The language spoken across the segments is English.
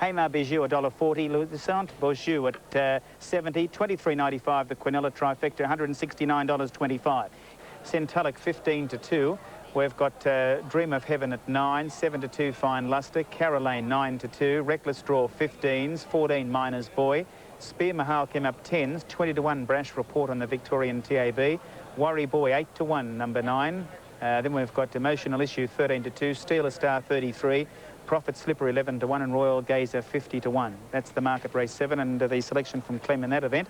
Hamar Bijou $1.40. Lucent Beaujeu at 70. 23.95. The Quinella trifecta $169.25. Centulic 15-2. We've got Dream of Heaven at 9, 7-2 Fine Luster, Caroline 9-2, Reckless Draw 15s, 14 Miner's Boy, Spear Mahal came up 10s, 20-1 Brash Report on the Victorian TAB, Worry Boy 8-1 number 9. Then we've got Emotional Issue 13-2, Steal a Star 33, Prophet Slipper 11-1 and Royal Gazer 50-1. That's the market race 7 and the selection from Clem in that event.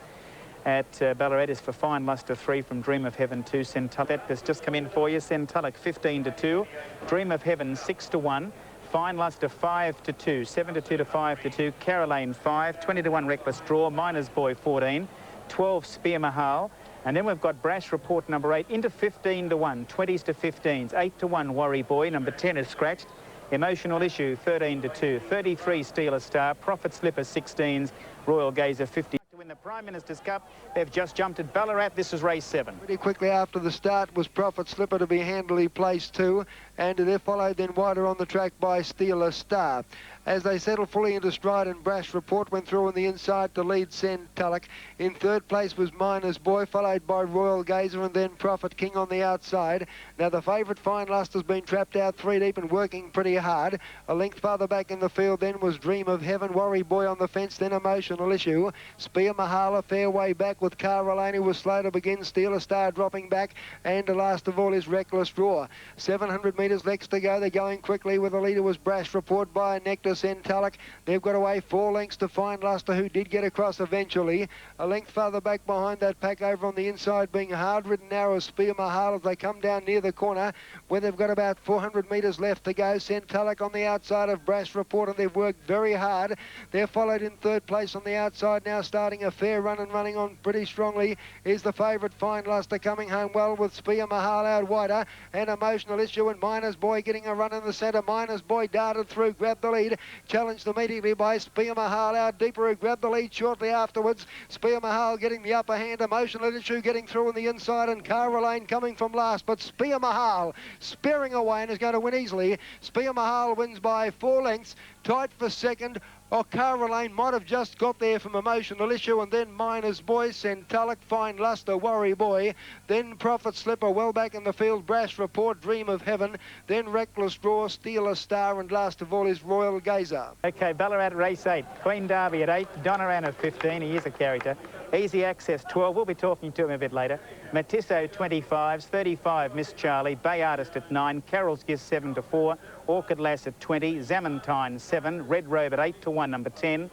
At Ballarat is for Fine Luster 3 from Dream of Heaven 2. Centulic has just come in for you. Centulic 15-2. Dream of Heaven 6-1. Fine Luster 5-2. 7-2 to 5-2. Caroline 5. 20-1 Reckless Draw. Miner's Boy 14. 12 Spear Mahal. And then we've got Brash Report number 8 into 15-1. 20s to 15s. 8-1 Worry Boy. Number 10 is scratched. Emotional Issue 13-2. 33 Steal a Star. Prophet Slipper 16s. Royal Gazer 50. In the Prime Minister's Cup, they've just jumped at Ballarat. This is race 7. Pretty quickly after the start was Prophet Slipper to be handily placed too, and they're followed then wider on the track by Steal a Star. As they settled fully into stride and Brash Report went through on the inside to lead Centulic. In third place was Miner's Boy, followed by Royal Gazer and then Prophet King on the outside. Now the favourite Fine Luster's been trapped out 3 deep and working pretty hard. A length farther back in the field then was Dream of Heaven, Worry Boy on the fence, then Emotional Issue. Spear Mahal a fair way back with Caroline, who was slow to begin. Steal a Star dropping back, and the last of all is Reckless Draw. 700 metres next to go. They're going quickly with the leader was Brash Report by Nectar Centulic. They've got away 4 lengths to Fine Luster, who did get across eventually. A length farther back behind that pack over on the inside being hard-ridden narrow Spear Mahal as they come down near the corner where they've got about 400 metres left to go. Centulic on the outside of Brash Report, and they've worked very hard. They're followed in third place on the outside now, starting a fair run and running on pretty strongly is the favourite Fine Luster, coming home well with Spear Mahal out wider, and Emotional Issue and Miner's Boy getting a run in the centre. Miner's Boy darted through, grabbed the lead, challenged immediately by Spear Mahal out deeper, who grabbed the lead shortly afterwards. Spear Mahal getting the upper hand, Emotional Issue getting through on the inside, and Caroline coming from last, but Spear Mahal spearing away and is going to win easily. Spear Mahal wins by 4 lengths, tight for second. Oh, Caroline might have just got there from Emotional Issue, and then Miner's Boy, Centulic, Fine Luster, Worry Boy, then Prophet Slipper, well back in the field, Brash Report, Dream of Heaven, then Reckless Draw, Steal a Star, and last of all is Royal Gazer. Okay, Ballarat race 8, Queen Derby at 8, Donoran at 15, he is a character. Easy Access 12, we'll be talking to him a bit later. Matisso 25s, 35 Miss Charlie, Bay Artist at 9, Carol's Gift 7-4, Orchid Lass at 20, Zamantine 7, Red Robe at 8-1, number 10.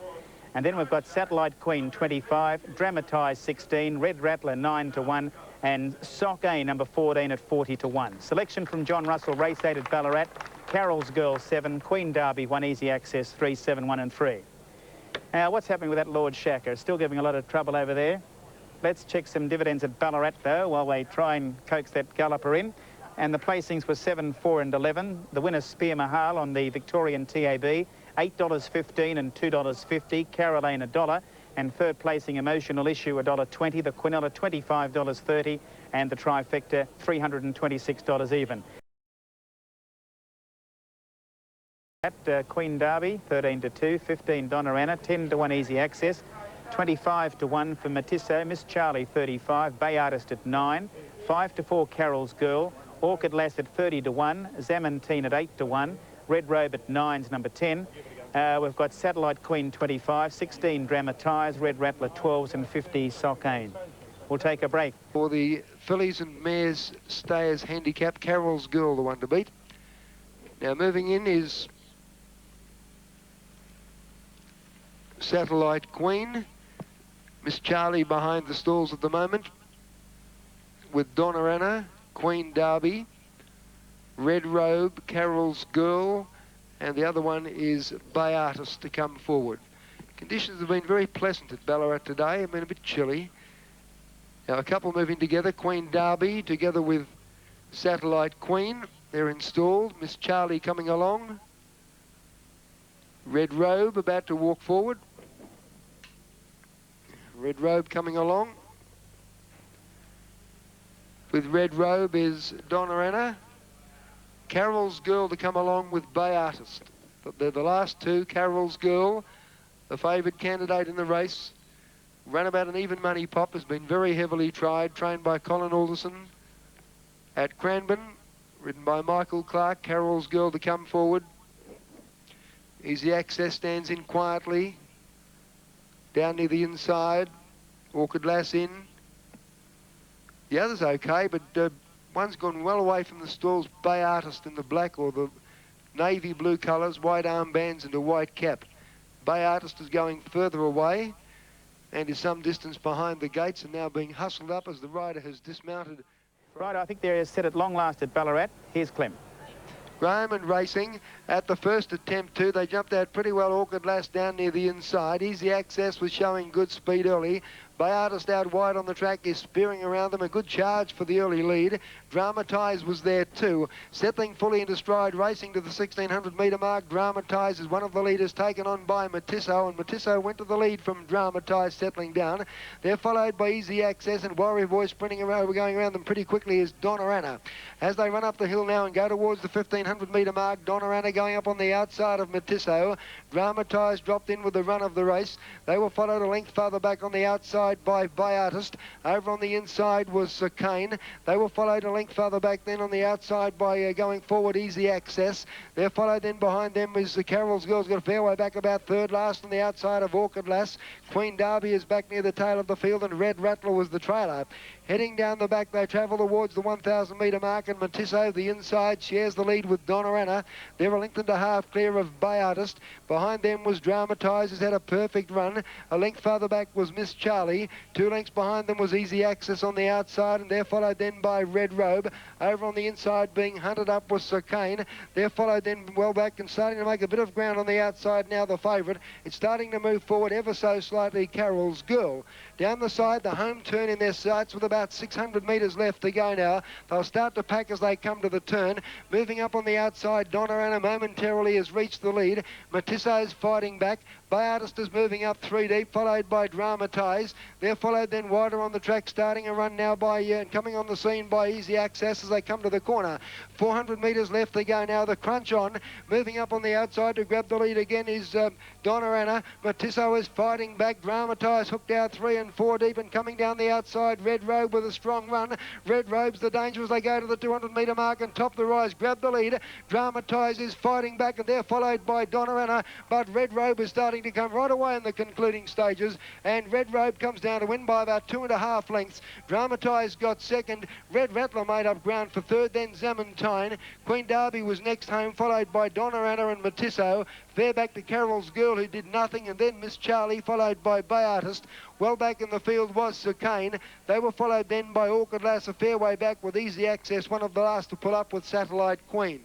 And then we've got Satellite Queen 25, Dramatise 16, Red Rattler 9-1, and Sockay number 14 at 40-1. Selection from John Russell, race 8 at Ballarat, Carol's Girl 7, Queen Derby 1, Easy Access 3, 7, 1 and 3. Now, what's happening with that Lord Shacker? Still giving a lot of trouble over there. Let's check some dividends at Ballarat, though, while they try and coax that galloper in. And the placings were 7, 4 and 11. The winner, Spear Mahal, on the Victorian TAB, $8.15 and $2.50. Caroline, $1. And third placing, Emotional Issue, $1.20. The Quinella, $25.30. And the trifecta, $326 even. At Queen Derby, 13-2, 15 Donorana, 10-1 Easy Access, 25-1 for Matisso, Miss Charlie 35, Bay Artist at 9, 5-4 Carol's Girl, Orchid Lass at 30-1, Zamantine at 8-1, Red Robe at 9's number 10. We've got Satellite Queen 25, 16 Dramatise, Red Rattler 12s and 50 Sockane. We'll take a break. For the fillies and mares stayers handicap, Carol's Girl the one to beat. Now moving in is Satellite Queen, Miss Charlie behind the stalls at the moment, with Donorana, Queen Derby, Red Robe, Carol's Girl, and the other one is Bay Artist to come forward. Conditions have been very pleasant at Ballarat today, have been a bit chilly. Now a couple moving together, Queen Derby together with Satellite Queen, they're installed, Miss Charlie coming along, Red Robe about to walk forward. Red Robe coming along. With Red Robe is Donorana. Carol's Girl to come along with Bay Artist. They're the last two. Carol's Girl, the favoured candidate in the race. Ran about an even money pop, has been very heavily tried, trained by Colin Alderson at Cranbourne, ridden by Michael Clark. Carol's Girl to come forward. Easy Access stands in quietly. Down near the inside, Orchid Lass in. The other's okay, but one's gone well away from the stalls. Bay Artist in the black or the navy blue colours, white armbands and a white cap. Bay Artist is going further away and is some distance behind the gates and now being hustled up as the rider has dismounted. Right, I think they're set at long last at Ballarat. Here's Clem. Graham and Racing at the first attempt too. They jumped out pretty well. Orchid Lass down near the inside. Easy Access was showing good speed early. Bay Artist out wide on the track is spearing around them. A good charge for the early lead. Dramatise was there too. Settling fully into stride, racing to the 1600 metre mark. Dramatise is one of the leaders, taken on by Matisso, and Matisso went to the lead from Dramatise, settling down. They're followed by Easy Access, and Warrior Boy sprinting around. We're going around them pretty quickly is Donna. As they run up the hill now and go towards the 1500 metre mark, Donna going up on the outside of Matisso. Dramatise dropped in with the run of the race. They were followed a length farther back on the outside by Bay Artist. Over on the inside was Kane. They were followed a length farther back then on the outside by going forward Easy Access. They're followed then behind them is the Carol's Girl's got a fair way back, about third last on the outside of Orchid Lass. Queen Derby is back near the tail of the field, and Red Rattler was the trailer. Heading down the back, they travel towards the 1,000 metre mark, and Matisso, the inside, shares the lead with Donna. They're a length and a half clear of Bay Artist. Behind them was Dramatise, who's had a perfect run. A length farther back was Miss Charlie. 2 lengths behind them was Easy Access on the outside, and they're followed then by Red Robe. Over on the inside, being hunted up was Sir Kane. They're followed then well back and starting to make a bit of ground on the outside now, the favourite. It's starting to move forward ever so slightly, Carol's Girl. Down the side, the home turn in their sights with about 600 metres left to go now. They'll start to pack as they come to the turn. Moving up on the outside, Donna momentarily has reached the lead. Matisso's fighting back. Bay Artist is moving up 3 deep, followed by Dramatise. They're followed then wider on the track, starting a run now by coming on the scene by Easy Access as they come to the corner. 400 metres left to go now. The crunch on. Moving up on the outside to grab the lead again is Donna. Matisso is fighting back. Dramatise hooked out 3 and 4 deep, and coming down the outside, Red Robe with a strong run. Red Robe's the danger as they go to the 200 metre mark and top the rise. Grab the lead. Dramatise is fighting back, and they're followed by Donna, but Red Robe is starting to come right away in the concluding stages, and Red Robe comes down to win by about 2.5 lengths. Dramatise got second. Red Rattler made up ground for third, then Zamantine. Queen Derby was next home, followed by Donna and Matisso. Fair back to Carol's Girl, who did nothing, and then Miss Charlie, followed by Bay Artist. Well back in the field was Sir Kane. They were followed then by Orchid Lass, a fair way back with Easy Access, one of the last to pull up with Satellite Queen.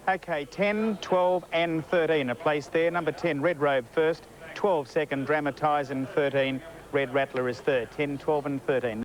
Okay, 10, 12 and 13 are placed there. Number 10, Red Robe first. 12 second, Dramatise, and 13, Red Rattler is third. 10, 12 and 13.